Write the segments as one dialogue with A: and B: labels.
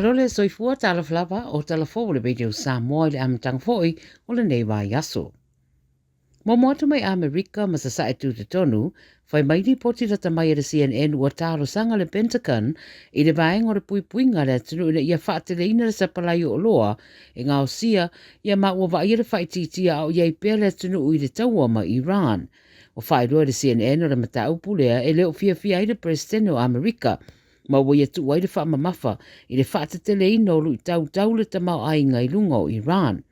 A: Marole soifua talaflava o talafo o le radio Samoa le amatangfoi o le nei wā yaso. Momoatu mai Amerika ma sa sae tu te tonu, whai maini poti rata mai le CNN ua tāro sanga le Pentagon i le vaenga o le puipuinga le atunu ina ia whaatele ina le sapalai o loa e ngā osia ia ma ua vai le whaititia au iai pēr le atunu i le taua ma Iran. O whaeroa le CNN o le mataupu lea e leo fia i le presidente o Amerika ma ua ia tu wai le whaamamafa i le whaatetele ina o lui tau le tamau ainga i lunga o Iran.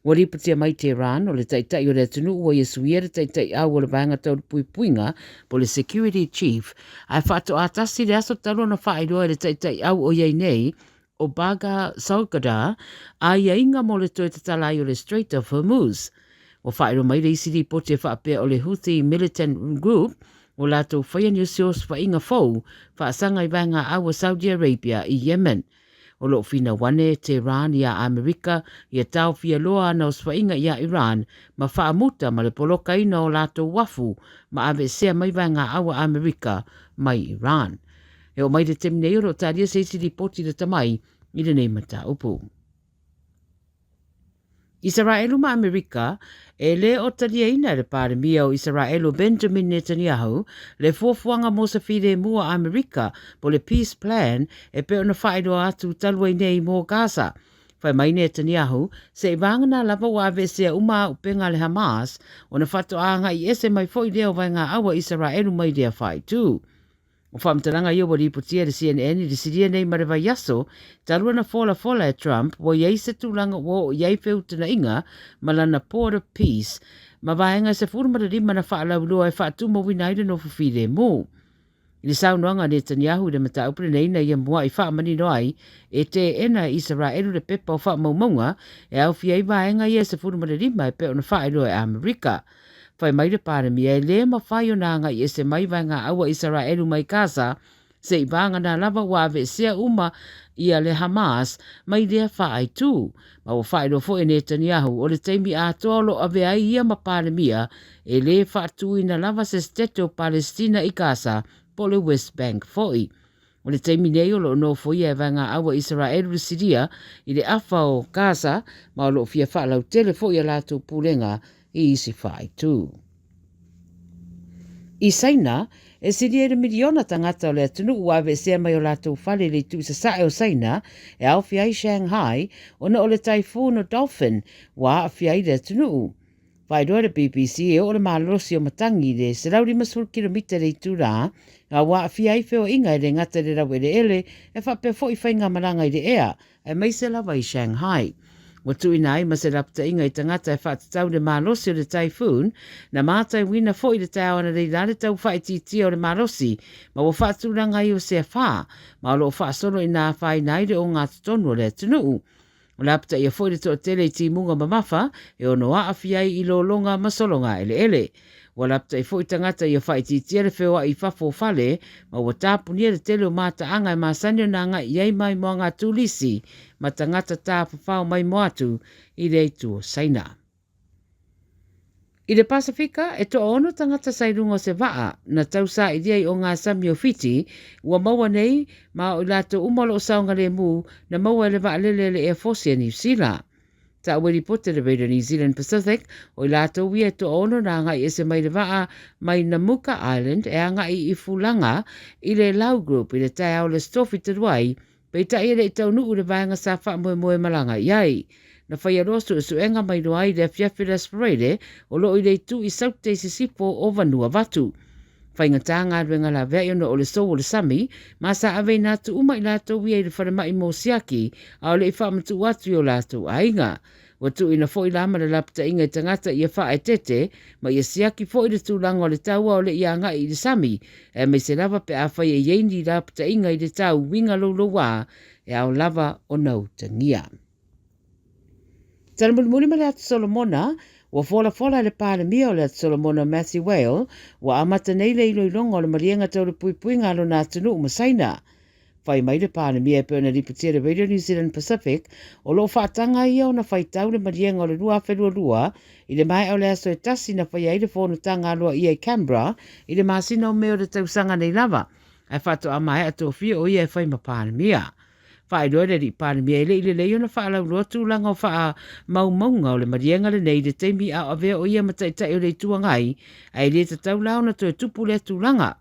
A: Wari patia mai te Iran o le taitai o le atunu ua ia suia le taitai au o le vaenga tau le puipuinga po le security chief ai whaato atasi le aso talo na whaeroa le taitai au o iei nei o Baga Salgada a ia inga mo le toe tatalai o le Strait of Hormuz. O whaeroa mai le isi li pote whaapea o le Houthi militant group o lato whaia ni usios whainga fau whaasanga i vaenga au o Saudi Arabia i Yemen. O lo fina wane te Iran ia Amerika ia tau fia loa na o swainga ia Iran ma whaamuta ma le poloka ina o lato wafu ma ave sea mai vaenga awa Amerika mai Iran. E o mai le temne o taria se isi li poti le tamai i le nei mata upu. Israelu ma Amerika e le o talia ina le pāremia o Israelu Benjamin Netanyahu le fuafuanga mo sa whire mua Amerika po le peace plan e pe ona whaeroa atu talua nei mo Gaza. Whai mai Netanyahu se i vangana lava wa avesea uma upenga le Hamas o na whatoanga i ese mai foi leo vai ngā awa Israelu mai lea whai tū. O whamtaranga ia wari iputia le CNN i le siria nei marewa yaso, talua na fola e Trump, wa iei se tūlanga wo iei whiutana inga, malana port of peace, ma vaenga se furumara rima na whaalauloa e whaatuma winaida no fufire mo. I le saunoanga Netanyahu i le mataupre nei na ia mua i whaamani noai, e te ena Israelu le pepa o whaamaumaunga, e au fia i vaenga ia se furumara rima e pe ona whaeloa e Amerika. Whai mai le pāremia e le ma whai o nanga i ese mai vai ngā awa Israelu mai Gaza, se i vanga nā lava wawe sea uma ia le Hamas mai lea whaai tū. Ma o whai lo fo e Netanyahu o le teimi a tolo a vea ia ma pāremia e le whaatu i na lava se steto Palestina i Gaza po le West Bank foi. O le teimi nei o lo no foi e vai ngā awa Israelu siria i le awha o Gaza ma o lo fia whaalau tele foi a lātou pūlenga i isi whai tū. I Saina, e siri e miliona tangata o le atunu uawe sea mai o lātou whale le tū sa sae o Saina, e awhia i Shanghai, ona o le typhoon o Dolphin, wa awhia i le atunu. Whairoa le BBC e o le malosi o matangi le se rauri masul kilomita le tū rā, a wa awhia i wheo inga le ngata le rau ele, e whape fo i whainga maranga i le ea, e mai se lawa i Shanghai. Wa tui nai ma se rapta inga i tangata e whaatatau le malosi o le typhoon, na mātai wina fo i le tau ana le lale tau whaititi o le malosi, ma wa whaaturanga i o se wha, ma lo whaasolo i nā whai nai le o ngā tutonu o le atunuu. O lapta i a fo i le toa tele i ti munga mamafa, e o noa awhiai i lo longa masolonga ele ele. Wa lapta i fo i tangata i a whaititi le whewa i whafo fale, ma wa tāpunia le tele o māta anga i māsani o nanga i ei mai moa ngā tūlisi, ma tangata tā whawhau mai moatu i reitu o Saina. I le Pasifika, e to ono tangata sairunga se waa na tausa i diai o ngā sami o fiti, ua maua nei ma o lato umalo o saunga le mu na maua le waa lele le Air Force New Zealand. Ta weri pote le Radio New Zealand Pacific, o lato wia to ono na ngai ese mai le waa mai Namuka Island e anga i fulanga i le Lau Group i le tai au le stofi te ruai, pei ta i le tau nuu le vaenga sa wha moe malanga iai. Na whaia rosu e suenga mai noai le fiafira sparele o lo i le tu i saute si sipo o vanua vatu. Whainga tanga ruenga la vea iono o le so o le sami, ma sa ave natu uma i lato wia i le wharamai mo siaki, a o le i whamatu watu o lato ainga. Watu ina fo i lama le lapta inga i tangata i a wha e tete, ma i a siaki fo i le tūlanga o le taua o le ianga i le sami, e me se lava pe a whai e yeini lapta inga i le tau winga lolo wā, e au lava o nau tangia. Tana mulimuli ma le atu Solomona, wa fola le pāremia o le atu Solomona Matthew Whale, wa amata nei le iloilonga o le marienga tau le puipuinga alo nā tunu umasaina. Whai mai le pāremia e pēna riputia le Radio New Zealand Pacific, o lo whaatanga ia o na whai tau le marienga o le rua whelua i le mai o le aso e tasi na whai aile whonu tanga aloa ia i Canberra, i le masina o meo le tausanga nei lava, ai whato a mai ato fia o ia e whai ma pāremia. whae roe ri pānimi e le le iona wha lau roa tūlanga o wha maunga o le marienga le nei le teimi a avea o ia mataitai o le tuangai ai le tatau launa to e tupu le tūlanga.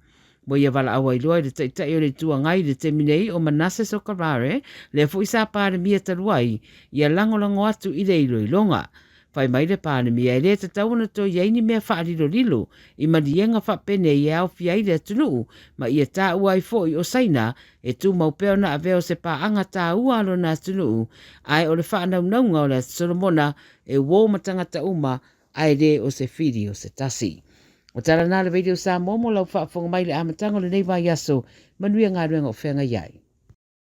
A: Mo ia wala awa i loa le taitai o le tuangai le teimi nei o Manasseh Sokarare le fu isa pānimi e taruai ia langolango atu i le ilo i longa. Whai mai le pānimi e le tatau na to iaini mea wha lilo i marienga wha pene i au fiai le tunu ma ia tā ua i fo i o saina e tū maupeo na aveo se paanga tā ua alo na tunu ai o le wha naunga o le Solomona e wō matangata uma ai le o se whiri o se tasi. O tala nā le video sa momo lau wha fonga mai le amatanga le nei vai aso manuia ngā ruenga o whenga iai.